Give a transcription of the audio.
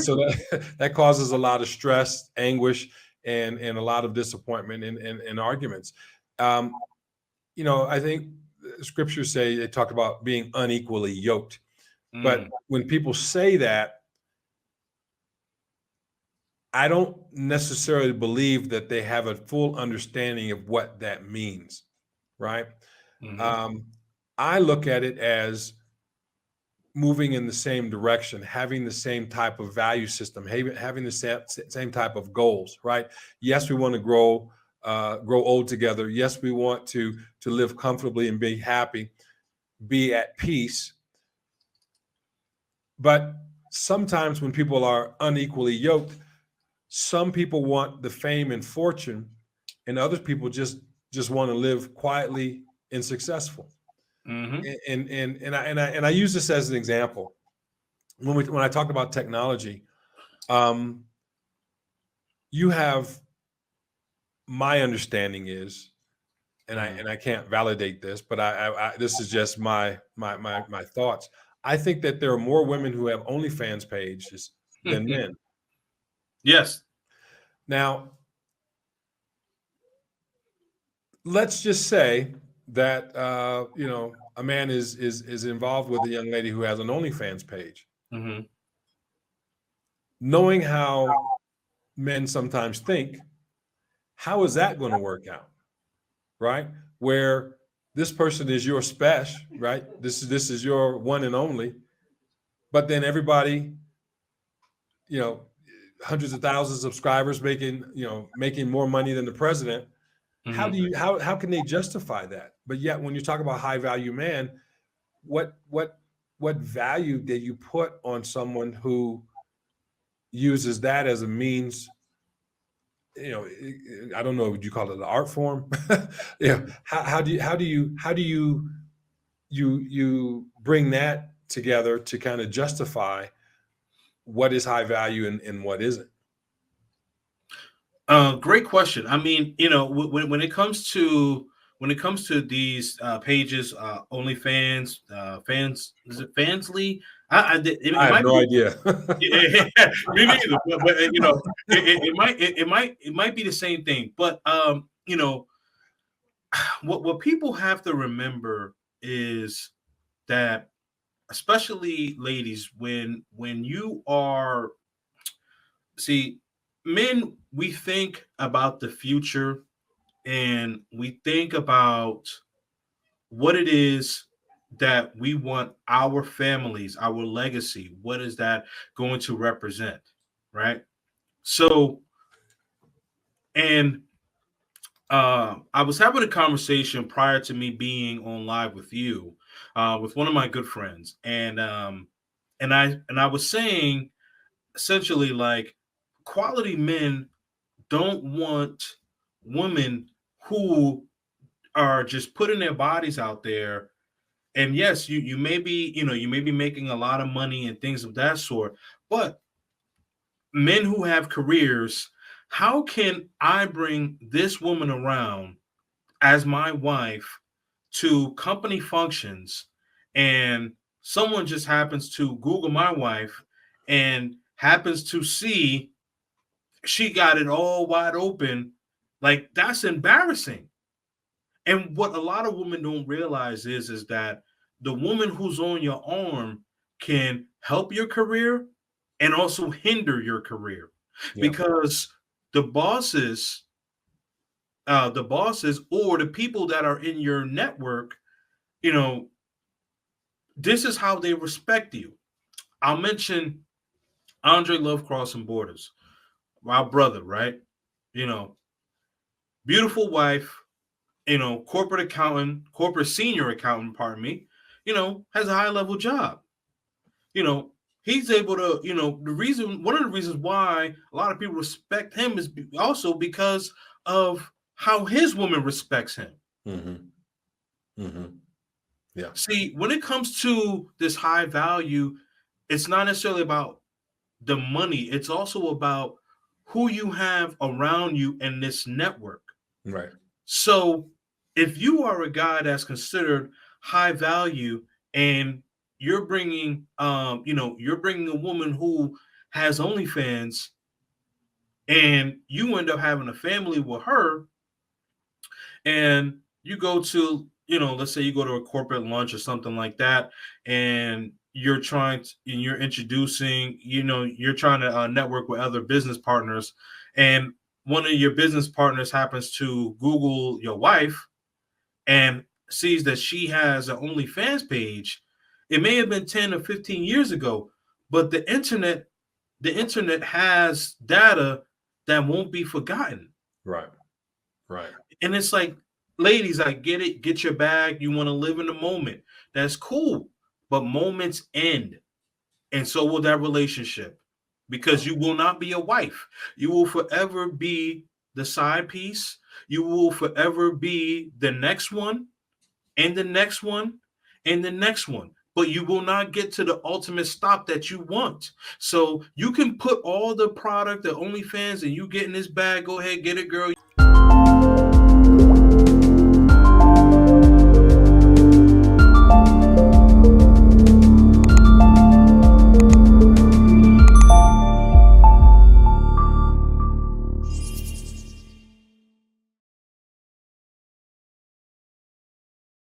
so that causes a lot of stress, anguish, and a lot of disappointment and arguments. You know, I think scriptures say, they talk about being unequally yoked. But when people say that, I don't necessarily believe that they have a full understanding of what that means, right? I look at it as moving in the same direction, having the same type of value system, having the same type of goals, right? Yes, we want to grow old together. Yes, we want to live comfortably and be happy, be at peace. But sometimes when people are unequally yoked, some people want the fame and fortune, and other people just want to live quietly and successful. And I use this as an example. When I talk about technology, you have, my understanding is, and I can't validate this, but I this is just my thoughts. I think that there are more women who have OnlyFans pages than men. Yes. Now, let's just say that you know, a man is involved with a young lady who has an OnlyFans page. Knowing how men sometimes think, how is that going to work out, right? Where this person is your special, right? This is your one and only, but then everybody, you know, hundreds of thousands of subscribers making more money than the president. How do you how can they justify that? But yet, when you talk about high value man, what value did you put on someone who uses that as a means? You know, I don't know, would you call it an art form? Yeah. How do you bring that together to kind of justify what is high value and what isn't? Great question. I mean, you know, when it comes to these pages, OnlyFans, fans, is it Fansly? I have no idea. Me neither. But you know, it might be the same thing. But you know, what people have to remember is that, especially ladies, when you are, see, men, we think about the future and we think about what it is that we want our families, our legacy, what is that going to represent, right? So, and I was having a conversation prior to me being on live with you, with one of my good friends, and I was saying essentially, like, quality men don't want women who are just putting their bodies out there. And yes, you may be, you know, you may be making a lot of money and things of that sort, but men who have careers, how can I bring this woman around as my wife to company functions, and someone just happens to Google my wife and happens to see she got it all wide open? Like, that's embarrassing. And what a lot of women don't realize is that the woman who's on your arm can help your career and also hinder your career. Yeah. Because the bosses or the people that are in your network, you know, this is how they respect you. I'll mention Andre Love Crossing Borders, my brother, right? You know, beautiful wife, you know, corporate senior accountant, pardon me, you know, has a high level job. You know, he's able to, you know, one of the reasons why a lot of people respect him is also because of how his woman respects him. Yeah. See, when it comes to this high value, it's not necessarily about the money. It's also about who you have around you in this network. Right. So if you are a guy that's considered high value and you're bringing, you know, you're bringing a woman who has OnlyFans and you end up having a family with her, and you go to, let's say you go to a corporate lunch or something like that, and you're introducing, you're trying to network with other business partners, and one of your business partners happens to Google your wife and sees that she has an OnlyFans page. It may have been 10 or 15 years ago, but the internet has data that won't be forgotten. Right. And it's like, ladies, I get it. Get your bag. You want to live in the moment. That's cool. But moments end. And so will that relationship, because you will not be a wife. You will forever be the side piece. You will forever be the next one and the next one and the next one. But you will not get to the ultimate stop that you want. So you can put all the product, the OnlyFans, and you get in this bag. Go ahead, get it, girl.